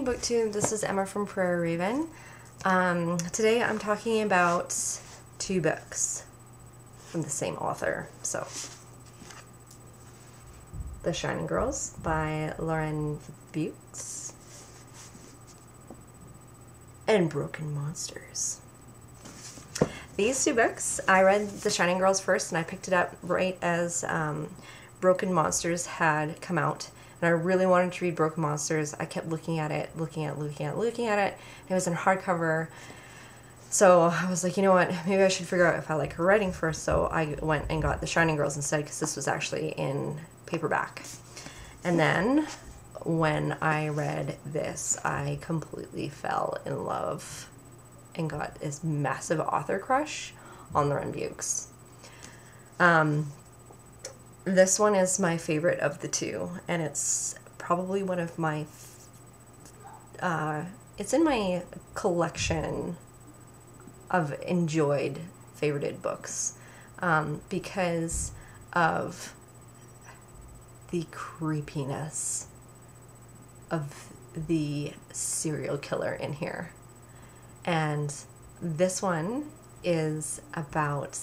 BookTube, this is Emma from Prairie Raven. Today I'm talking about two books from the same author. So, The Shining Girls by Lauren Beukes and Broken Monsters. These two books, I read The Shining Girls first and I picked it up right as Broken Monsters had come out. And I really wanted to read Broken Monsters. I kept looking at it, looking at it. It was in hardcover. So I was like, you know what, maybe I should figure out if I like her writing first. So I went and got The Shining Girls instead because this was actually in paperback. And then when I read this, I completely fell in love and got this massive author crush on Lauren Beukes. This one is my favorite of the two, and it's probably one of my, it's in my collection of enjoyed, favorited books, because of the creepiness of the serial killer in here. And this one is about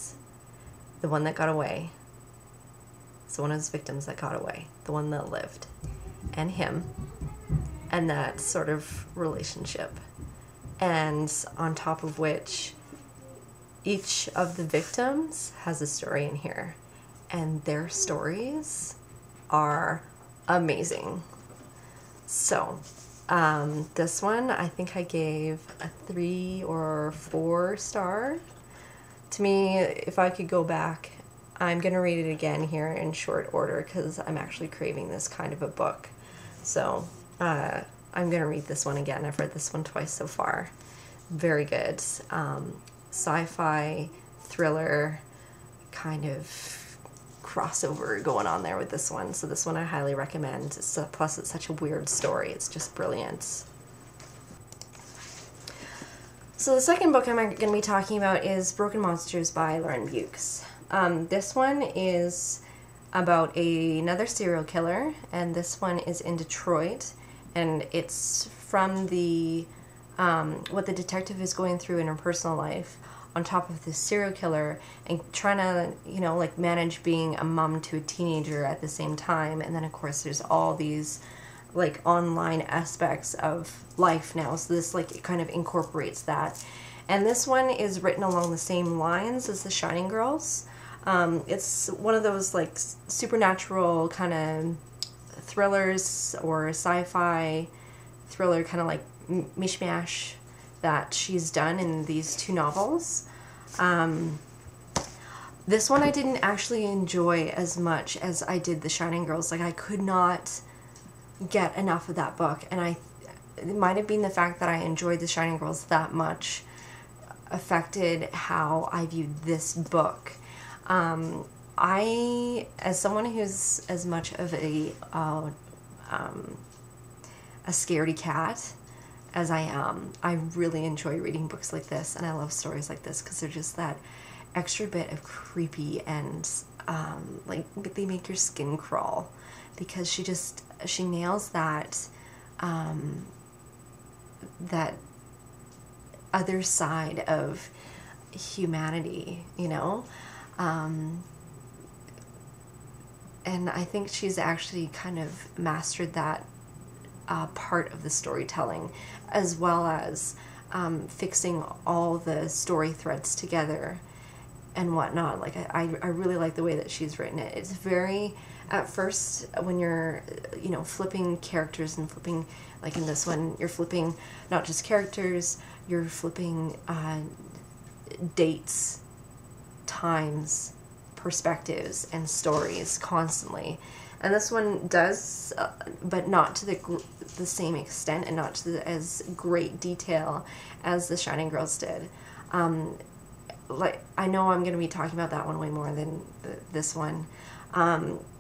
the one that got away. So one of his victims that got away, the one that lived, and him, and that sort of relationship. And on top of which, each of the victims has a story in here, and their stories are amazing. So, this one I think I gave a 3 or 4 star. To me, if I could go back, I'm going to read it again here in short order because I'm actually craving this kind of a book. So I'm going to read this one again. I've read this one twice so far. Very good. Sci-fi, thriller, kind of crossover going on there with this one. So this one I highly recommend. Plus it's such a weird story. It's just brilliant. So the second book I'm going to be talking about is Broken Monsters by Lauren Beukes. This one is about another serial killer, and this one is in Detroit, and it's from the what the detective is going through in her personal life on top of this serial killer and trying to, you know, like manage being a mom to a teenager at the same time. And then of course there's all these like online aspects of life now, so this like it kind of incorporates that. And this one is written along the same lines as The Shining Girls. It's one of those like supernatural kind of thrillers or sci-fi thriller kind of like mishmash that she's done in these two novels. This one I didn't actually enjoy as much as I did The Shining Girls. Like I could not get enough of that book, and it might have been the fact that I enjoyed The Shining Girls that much affected how I viewed this book. I, as someone who's as much of a scaredy cat as I am, I really enjoy reading books like this, and I love stories like this because they're just that extra bit of creepy and like they make your skin crawl, because she nails that that other side of humanity, you know. And I think she's actually kind of mastered that part of the storytelling, as well as fixing all the story threads together and whatnot. Like I really like the way that she's written it. It's very, at first when you're, you know, flipping characters and flipping, like in this one, you're flipping not just characters, you're flipping dates, times, perspectives, and stories constantly. And this one does, but not to the same extent and not to as great detail as The Shining Girls did. Like I know I'm going to be talking about that one way more than this one,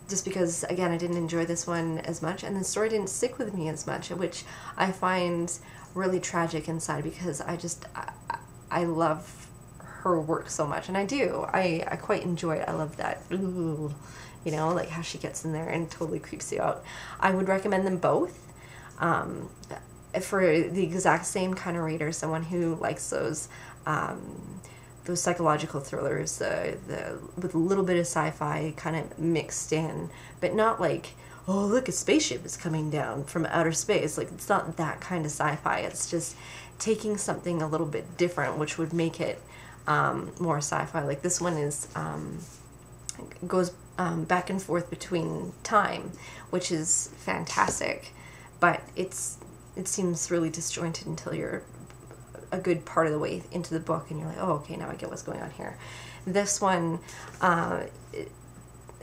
just because again I didn't enjoy this one as much, and the story didn't stick with me as much, which I find really tragic inside, because I love her work so much, and I do. I quite enjoy it. I love that, ooh, you know, like how she gets in there and totally creeps you out. I would recommend them both. for the exact same kind of reader, someone who likes those psychological thrillers, with a little bit of sci-fi kind of mixed in, but not like, oh look, a spaceship is coming down from outer space. Like, it's not that kind of sci-fi. It's just taking something a little bit different, which would make it more sci-fi. Like this one is goes back and forth between time, which is fantastic, but it seems really disjointed until you're a good part of the way into the book and you're like, oh, okay, now I get what's going on here. This one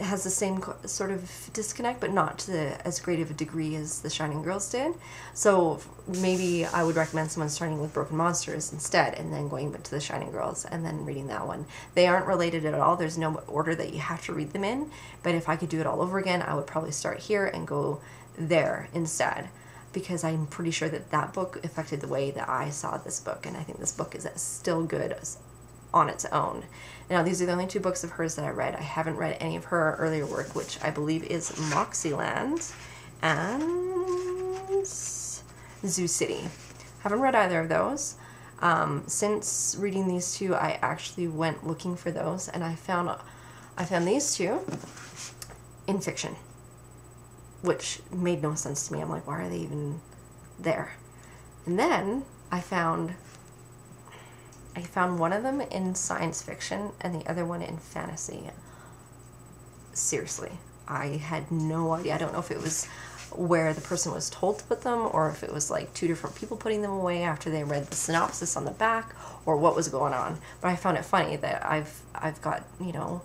it has the same sort of disconnect, but not to as great of a degree as the Shining Girls did. So maybe I would recommend someone starting with Broken Monsters instead, and then going to the Shining Girls and then reading that one. They aren't related at all. There's no order that you have to read them in, but if I could do it all over again, I would probably start here and go there instead, because I'm pretty sure that that book affected the way that I saw this book, and I think this book is still good on its own. Now, these are the only 2 books of hers that I read. I haven't read any of her earlier work, which I believe is Moxieland and Zoo City. Haven't read either of those. Since reading these 2, I actually went looking for those, and I found these 2 in fiction, which made no sense to me. I'm like, why are they even there? And then I found one of them in science fiction and the other one in fantasy. Seriously, I had no idea. I don't know if it was where the person was told to put them, or if it was like 2 different people putting them away after they read the synopsis on the back, or what was going on. But I found it funny that I've got, you know,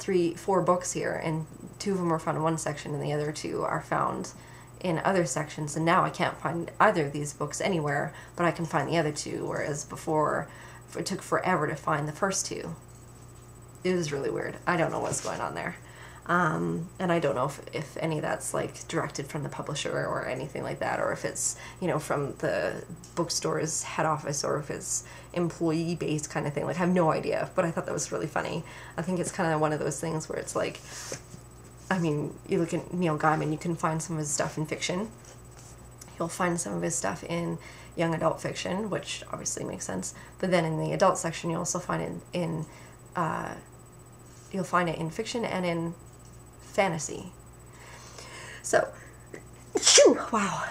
3-4 books here, and 2 of them are found in one section and the other 2 are found in other sections, and now I can't find either of these books anywhere, but I can find the other 2, whereas before it took forever to find the first 2. It was really weird. I don't know what's going on there. And I don't know if any of that's like directed from the publisher or anything like that, or if it's, you know, from the bookstore's head office, or if it's employee-based kind of thing. Like, I have no idea, but I thought that was really funny. I think it's kind of one of those things where it's like, I mean, you look at Neil Gaiman, you can find some of his stuff in fiction. You'll find some of his stuff in young adult fiction, which obviously makes sense. But then in the adult section, you'll also find you'll find it in fiction and in fantasy. So, wow.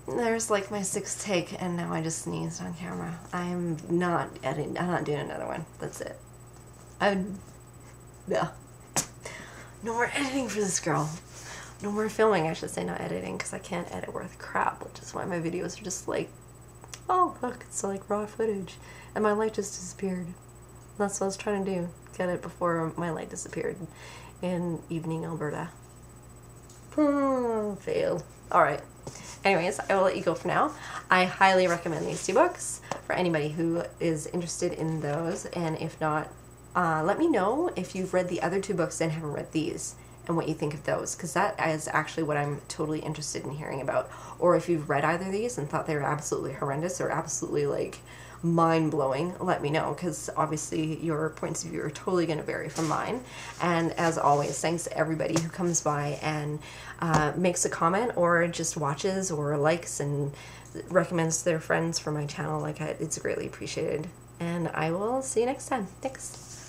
There's like my 6th take, and now I just sneezed on camera. I'm not editing. I'm not doing another one. That's it. Yeah. No more editing for this girl. No more filming, I should say, not editing, because I can't edit worth crap, which is why my videos are just like, oh, look, it's like raw footage. And my light just disappeared. That's what I was trying to do. Get it before my light disappeared in evening Alberta. Failed. Alright. Anyways, I will let you go for now. I highly recommend these 2 books for anybody who is interested in those, and if not, let me know if you've read the other 2 books and haven't read these, and what you think of those, because that is actually what I'm totally interested in hearing about. Or if you've read either of these and thought they were absolutely horrendous or absolutely like mind-blowing, let me know, because obviously your points of view are totally going to vary from mine. And as always, thanks to everybody who comes by and makes a comment, or just watches or likes and recommends to their friends for my channel. Like, it's greatly appreciated. And I will see you next time. Thanks.